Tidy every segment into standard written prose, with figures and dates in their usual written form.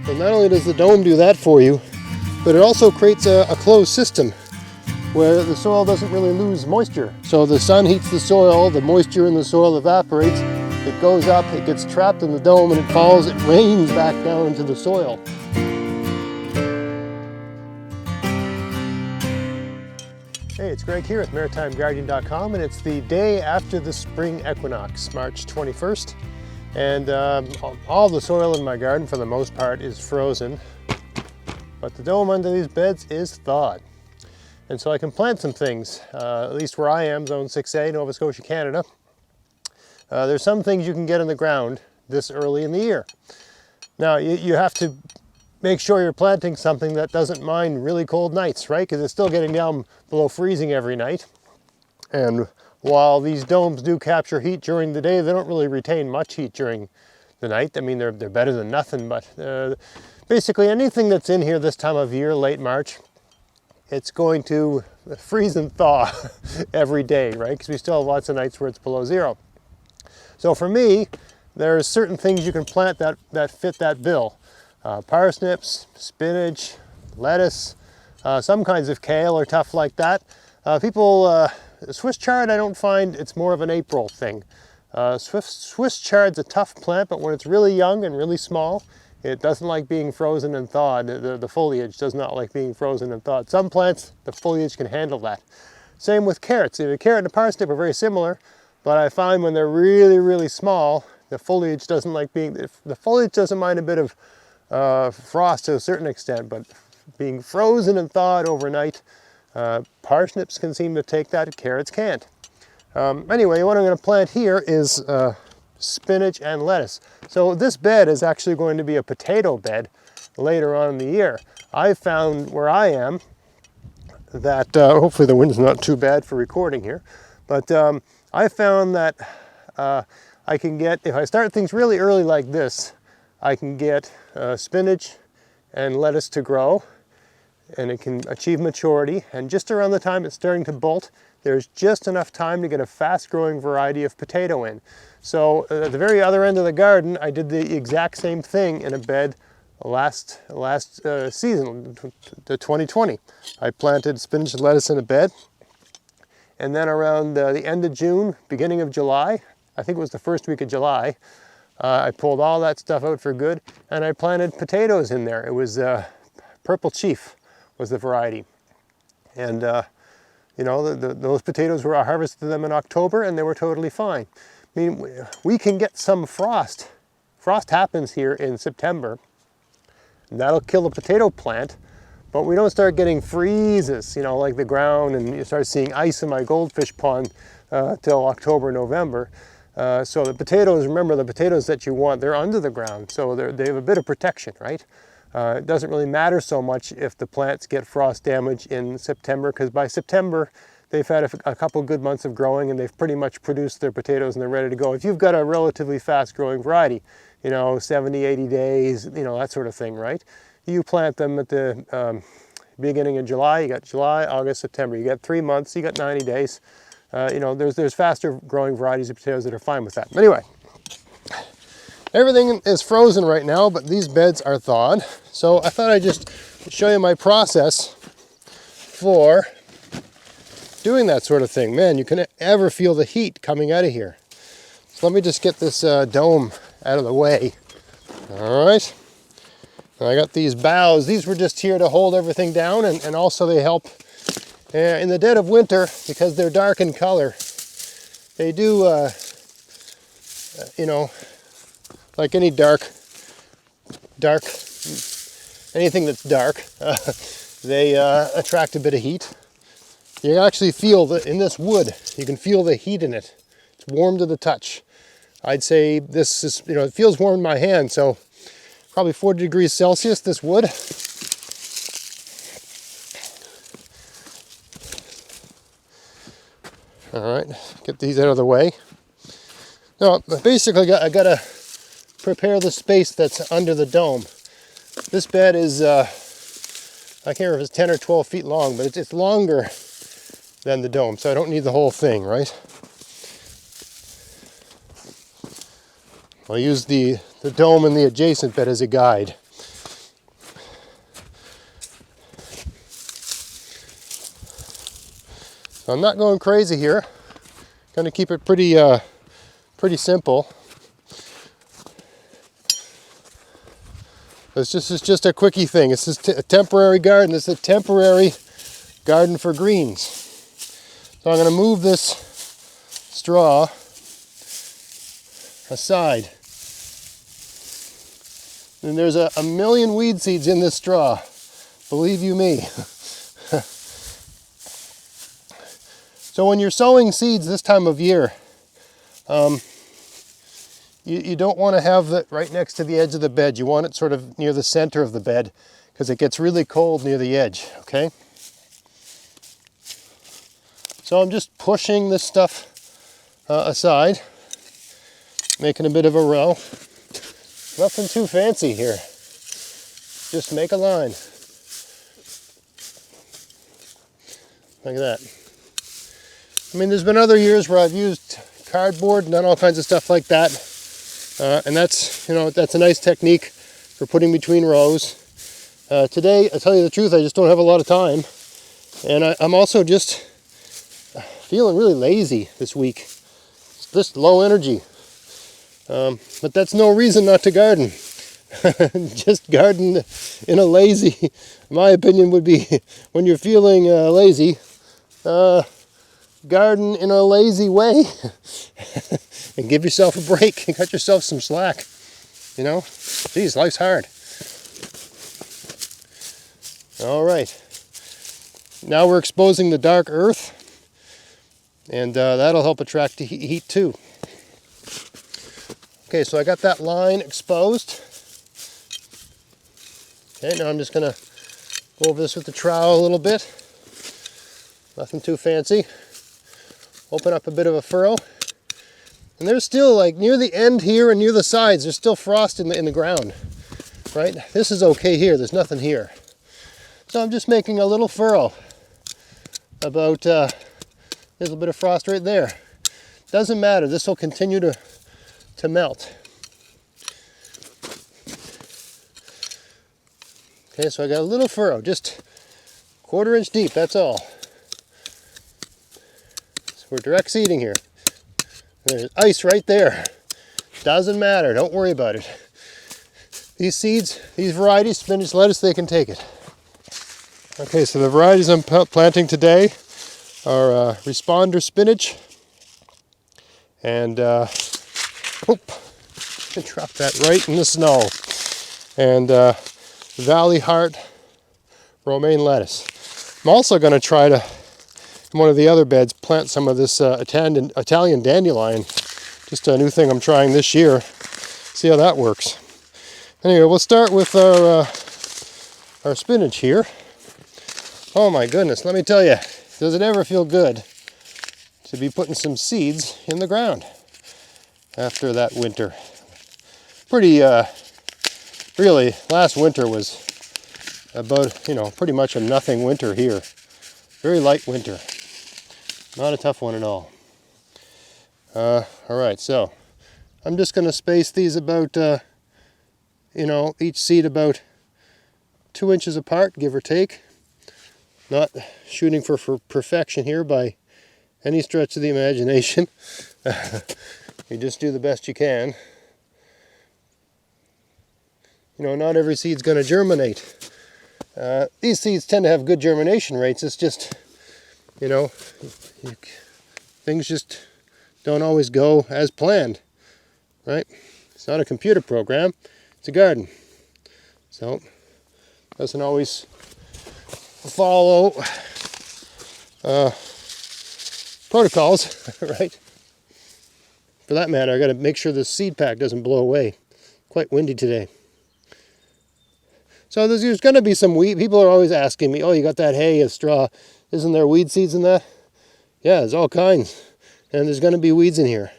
So not only does the dome do that for you, but it also creates a closed system where the soil doesn't really lose moisture. So the sun heats the soil, the moisture in the soil evaporates, it goes up, it gets trapped in the dome, and it falls, it rains back down into the soil. Hey, it's Greg here at MaritimeGardening.com, and it's the day after the spring equinox, March 21st. And all the soil in my garden, for the most part, is frozen, but the dome under these beds is thawed. And so I can plant some things, at least where I am, Zone 6A, Nova Scotia, Canada. There's some things you can get in the ground this early in the year. Now, you have to make sure you're planting something that doesn't mind really cold nights, right? Because it's still getting down below freezing every night. And while these domes do capture heat during the day, they don't really retain much heat during the night. I mean, they're better than nothing, but basically anything that's in here this time of year, late March, it's going to freeze and thaw every day, right? Because we still have lots of nights where it's below zero. So for me, there's certain things you can plant that fit that bill. Parsnips, spinach, lettuce, some kinds of kale or stuff like that. Swiss chard, I don't find, it's more of an April thing. Swiss chard's a tough plant, but when it's really young and really small, it doesn't like being frozen and thawed. The foliage does not like being frozen and thawed. Some plants, the foliage can handle that. Same with carrots. The carrot and the parsnip are very similar, but I find when they're really, really small, the foliage doesn't like being, the foliage doesn't mind a bit of frost to a certain extent, but being frozen and thawed overnight, parsnips can seem to take that, carrots can't. Anyway, what I'm going to plant here is spinach and lettuce. So this bed is actually going to be a potato bed later on in the year. I found where I am that, hopefully the wind's not too bad for recording here, but I found that I can get, if I start things really early like this, I can get spinach and lettuce to grow, and it can achieve maturity, and just around the time it's starting to bolt, there's just enough time to get a fast-growing variety of potato in. So at the very other end of the garden, I did the exact same thing in a bed last season, the 2020. I planted spinach and lettuce in a bed, and then around the end of June, beginning of July, I think it was the first week of July, I pulled all that stuff out for good, and I planted potatoes in there. It was Purple Chief was the variety. And you know, those potatoes were, I harvested them in October, and they were totally fine. I mean, we can get some frost. Frost happens here in September, and that'll kill the potato plant, but we don't start getting freezes, you know, like the ground, and you start seeing ice in my goldfish pond till October, November. So the potatoes, remember the potatoes that you want, they're under the ground, so they have a bit of protection, right? It doesn't really matter so much if the plants get frost damage in September, because by September they've had a couple good months of growing, and they've pretty much produced their potatoes and they're ready to go. If you've got a relatively fast growing variety, you know, 70, 80 days, you know, that sort of thing, right? You plant them at the beginning of July, you got July, August, September, you got 3 months, you got 90 days. You know, there's faster growing varieties of potatoes that are fine with that. Anyway, everything is frozen right now, but these beds are thawed. So I thought I'd just show you my process for doing that sort of thing. Man, you can ever feel the heat coming out of here. So let me just get this dome out of the way. All right. And I got these boughs. These were just here to hold everything down, and also they help in the dead of winter, because they're dark in color. They do, you know, like any anything that's dark, they attract a bit of heat. You actually feel that in this wood, you can feel the heat in it. It's warm to the touch. I'd say this is, you know, it feels warm in my hand, so probably 40 degrees Celsius, this wood. All right, get these out of the way. Now, basically, I gotta prepare the space that's under the dome. This bed is, I can't remember if it's 10 or 12 feet long, but it's longer than the dome, so I don't need the whole thing, right? I'll use the dome and the adjacent bed as a guide. I'm not going crazy here. Going to keep it pretty simple. This is just a quickie thing. This is a temporary garden. This is a temporary garden for greens. So I'm going to move this straw aside. And there's a million weed seeds in this straw. Believe you me. So when you're sowing seeds this time of year, you don't want to have it right next to the edge of the bed. You want it sort of near the center of the bed because it gets really cold near the edge, okay? So I'm just pushing this stuff aside, making a bit of a row. Nothing too fancy here. Just make a line. Like that. I mean, there's been other years where I've used cardboard and done all kinds of stuff like that. And that's, that's a nice technique for putting between rows. Today, I tell you the truth, I just don't have a lot of time. And I'm also just feeling really lazy this week. Just low energy. But that's no reason not to garden. Just garden in a lazy, my opinion would be, when you're feeling lazy, garden in a lazy way and give yourself a break and cut yourself some slack. Geez, life's hard. All right. Now we're exposing the dark earth, and that'll help attract the heat too. Okay, so I got that line exposed. Okay, now I'm just going to go over this with the trowel a little bit. Nothing too fancy. Open up a bit of a furrow. And there's still, like, near the end here and near the sides, there's still frost in the ground. Right? This is okay here. There's nothing here. So I'm just making a little furrow. About, there's a little bit of frost right there. Doesn't matter. This will continue to melt. Okay, so I got a little furrow, just 1/4 inch deep, that's all. So we're direct seeding here. There's ice right there. Doesn't matter, don't worry about it. These seeds, these varieties, spinach, lettuce, they can take it. Okay, so the varieties I'm planting today are Responder spinach and drop that right in the snow. And Valley Heart romaine lettuce. I'm also going to try to, in one of the other beds, plant some of this Italian dandelion. Just a new thing I'm trying this year. See how that works. Anyway, we'll start with our spinach here. Oh my goodness, let me tell you, does it ever feel good to be putting some seeds in the ground after that winter? Really, last winter was about, pretty much a nothing winter here. Very light winter. Not a tough one at all. All right, so I'm just going to space these about, each seed about 2 inches apart, give or take. Not shooting for perfection here by any stretch of the imagination. You just do the best you can. Not every seed's going to germinate. These seeds tend to have good germination rates. It's just, things just don't always go as planned, right? It's not a computer program. It's a garden. So, doesn't always follow protocols, right? For that matter, I got to make sure the seed pack doesn't blow away. Quite windy today. So there's going to be some weed. People are always asking me, oh, you got that hay, a straw. Isn't there weed seeds in that? Yeah, there's all kinds. And there's going to be weeds in here.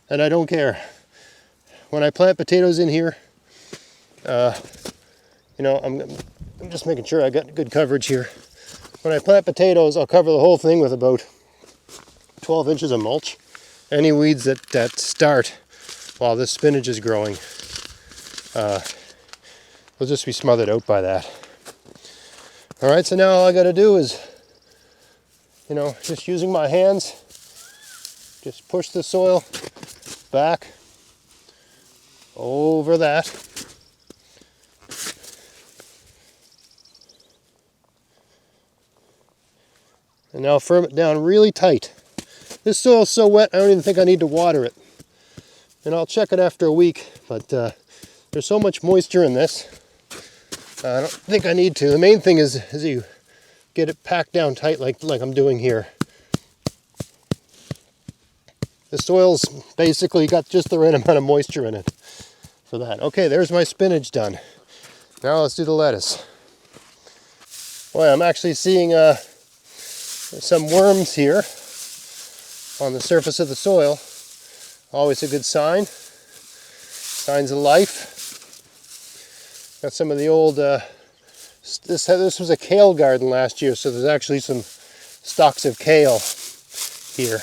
And I don't care. When I plant potatoes in here, I'm just making sure I got good coverage here. When I plant potatoes, I'll cover the whole thing with about 12 inches of mulch. Any weeds that start while this spinach is growing, will just be smothered out by that. All right, so now all I got to do is, you know, just using my hands, just push the soil back over that. And now firm it down really tight. This soil's so wet, I don't even think I need to water it. And I'll check it after a week, but there's so much moisture in this, I don't think I need to. The main thing is you get it packed down tight like I'm doing here. The soil's basically got just the right amount of moisture in it for that. Okay, there's my spinach done. Now let's do the lettuce. Boy, I'm actually seeing some worms here on the surface of the soil. Always a good sign. Signs of life. Got some of the old, this was a kale garden last year, so there's actually some stalks of kale here.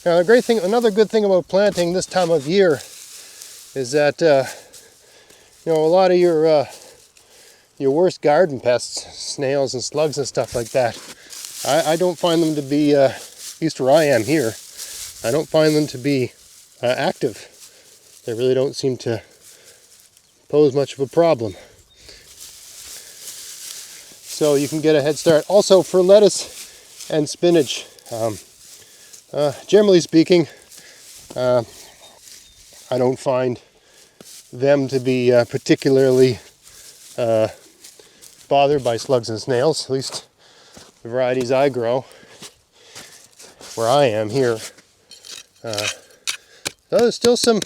Now the great thing, another good thing about planting this time of year is that, you know, a lot of your worst garden pests, snails and slugs and stuff like that, I don't find them to be, at least where I am here, I don't find them to be active. They really don't seem to pose much of a problem. So you can get a head start. Also for lettuce and spinach, generally speaking, I don't find them to be particularly bothered by slugs and snails, at least the varieties I grow where I am here. There's still some,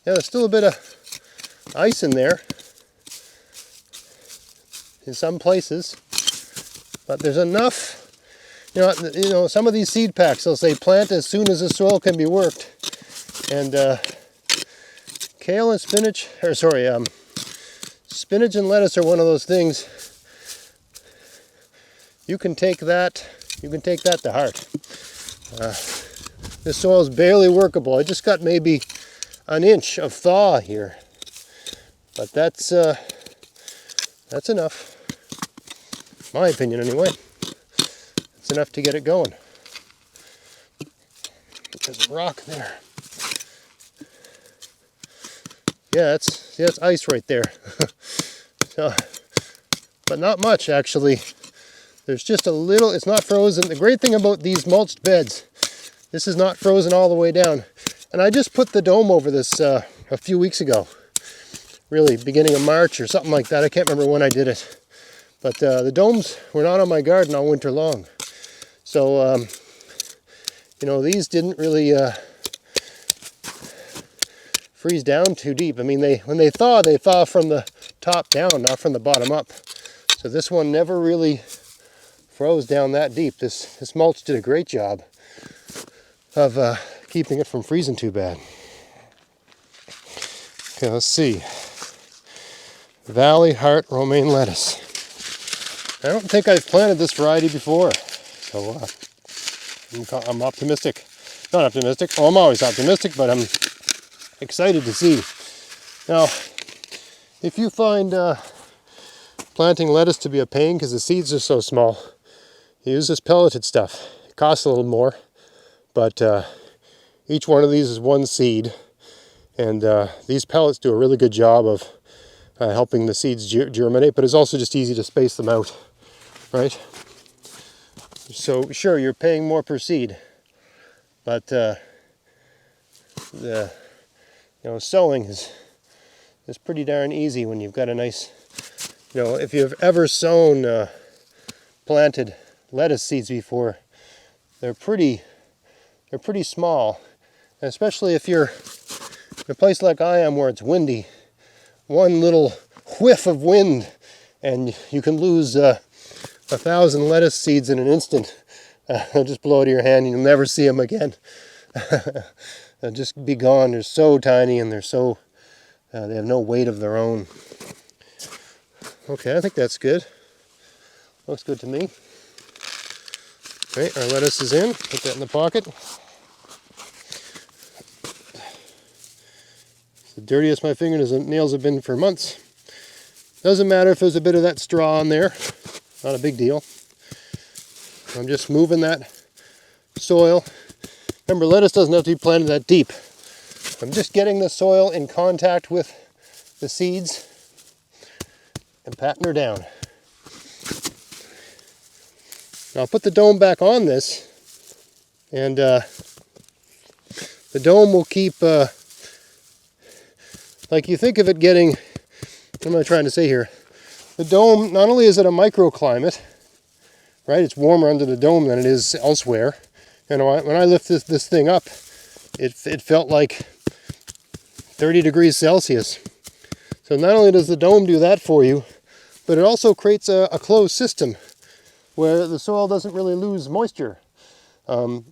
yeah, there's still a bit of ice in there in some places, but there's enough. You know, some of these seed packs, they'll say plant as soon as the soil can be worked, and kale and spinach, or sorry, spinach and lettuce are one of those things. You can take that to heart. This soil is barely workable. I just got maybe an inch of thaw here, but that's enough. My opinion, anyway. It's enough to get it going. There's a rock there. Yeah, that's ice right there. So, but not much actually. There's just a little. It's not frozen. The great thing about these mulched beds, this is not frozen all the way down. And I just put the dome over this a few weeks ago. Really, beginning of March or something like that. I can't remember when I did it. But the domes were not on my garden all winter long. So, you know, these didn't really freeze down too deep. I mean, when they thaw from the top down, not from the bottom up. So this one never really froze down that deep. This mulch did a great job of keeping it from freezing too bad. Okay, let's see. Valley Heart romaine lettuce. I don't think I've planted this variety before, so I'm optimistic. Not optimistic. Well, I'm always optimistic, but I'm excited to see. Now, if you find planting lettuce to be a pain because the seeds are so small, use this pelleted stuff. It costs a little more, but each one of these is one seed, and these pellets do a really good job of helping the seeds germinate, but it's also just easy to space them out, right? So sure, you're paying more per seed, but sowing is pretty darn easy when you've got a nice, if you've ever sown planted lettuce seeds before, they're pretty small, and especially if you're in a place like I am where it's windy. One little whiff of wind and you can lose 1,000 lettuce seeds in an instant. They'll just blow out of your hand and you'll never see them again. They'll just be gone. They're so tiny and they have no weight of their own. Okay, I think that's good. Looks good to me. Okay, our lettuce is in. Put that in the pocket. The dirtiest my fingernails have been for months. Doesn't matter if there's a bit of that straw on there. Not a big deal. I'm just moving that soil. Remember, lettuce doesn't have to be planted that deep. I'm just getting the soil in contact with the seeds and patting her down. Now I'll put the dome back on this, and the dome will keep, like you think of it getting, what am I trying to say here? The dome, not only is it a microclimate, right? It's warmer under the dome than it is elsewhere. And when I lift this thing up, it felt like 30 degrees Celsius. So not only does the dome do that for you, but it also creates a closed system where the soil doesn't really lose moisture. So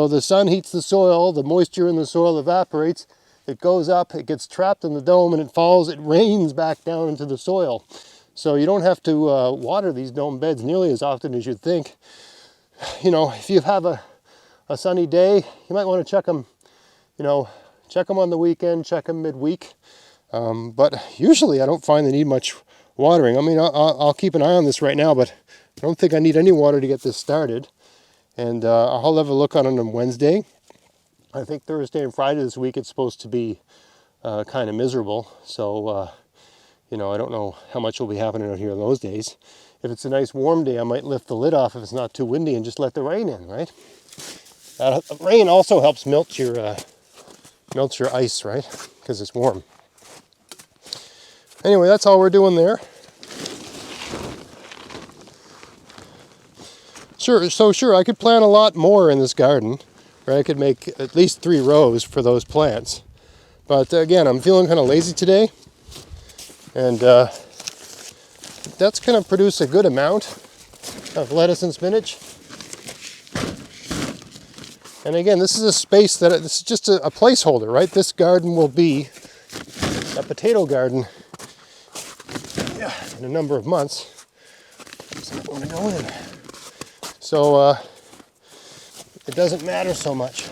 the sun heats the soil, the moisture in the soil evaporates, it goes up, it gets trapped in the dome, and it falls, it rains back down into the soil. So you don't have to water these dome beds nearly as often as you'd think. If you have a sunny day, you might want to check them, check them on the weekend, check them midweek. But usually I don't find they need much watering. I mean, I'll keep an eye on this right now, but I don't think I need any water to get this started. And I'll have a look on it on Wednesday. I think Thursday and Friday this week it's supposed to be kind of miserable. So, I don't know how much will be happening out here those days. If it's a nice warm day, I might lift the lid off if it's not too windy and just let the rain in, right? Rain also helps melt your ice, right? Because it's warm. Anyway, that's all we're doing there. Sure, I could plant a lot more in this garden, right? I could make at least 3 rows for those plants. But again, I'm feeling kind of lazy today. And that's going to produce a good amount of lettuce and spinach. And again, this is a space this is just a placeholder, right? This garden will be a potato garden in a number of months. So I'm going to go in. So it doesn't matter so much.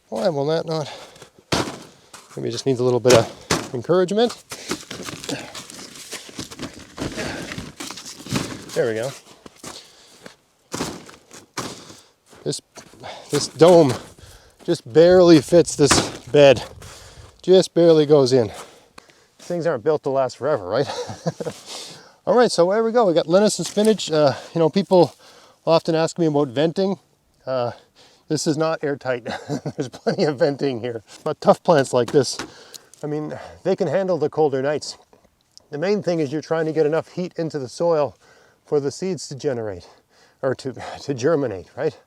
Why will that not? Maybe it just needs a little bit of encouragement. There we go. This dome just barely fits this bed. Just barely goes in. Things aren't built to last forever, right? All right, so there we go. We got lettuce and spinach. People often ask me about venting. This is not airtight. There's plenty of venting here. But tough plants like this, I mean, they can handle the colder nights. The main thing is you're trying to get enough heat into the soil for the seeds to generate, or to germinate, right?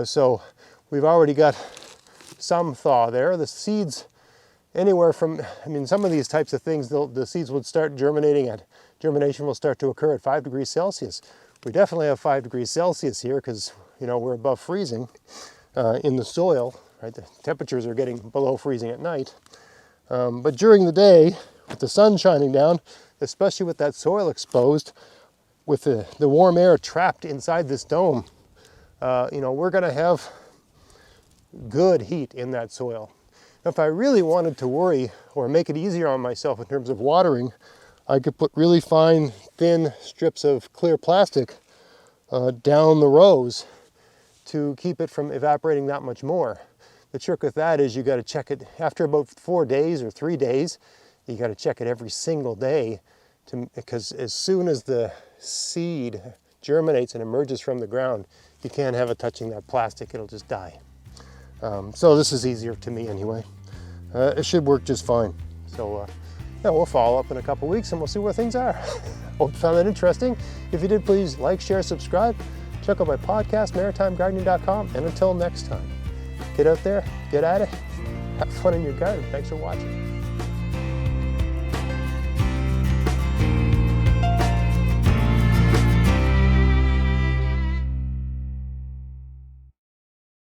So we've already got some thaw there. The seeds, anywhere from, some of these types of things, the seeds would start germination will start to occur at 5 degrees Celsius. We definitely have 5 degrees Celsius here because, we're above freezing in the soil, right? The temperatures are getting below freezing at night. But during the day, with the sun shining down, especially with that soil exposed, with the warm air trapped inside this dome, we're going to have good heat in that soil. If I really wanted to worry or make it easier on myself in terms of watering, I could put really fine, thin strips of clear plastic down the rows to keep it from evaporating that much more. The trick with that is you got to check it after about 4 days or 3 days. You got to check it every single day because as soon as the seed germinates and emerges from the ground, you can't have it touching that plastic. It'll just die. So this is easier to me anyway. It should work just fine. So we'll follow up in a couple weeks and we'll see where things are. Hope you found that interesting. If you did, please like, share, subscribe. Check out my podcast, maritimegardening.com. And until next time, get out there, get at it, have fun in your garden. Thanks for watching.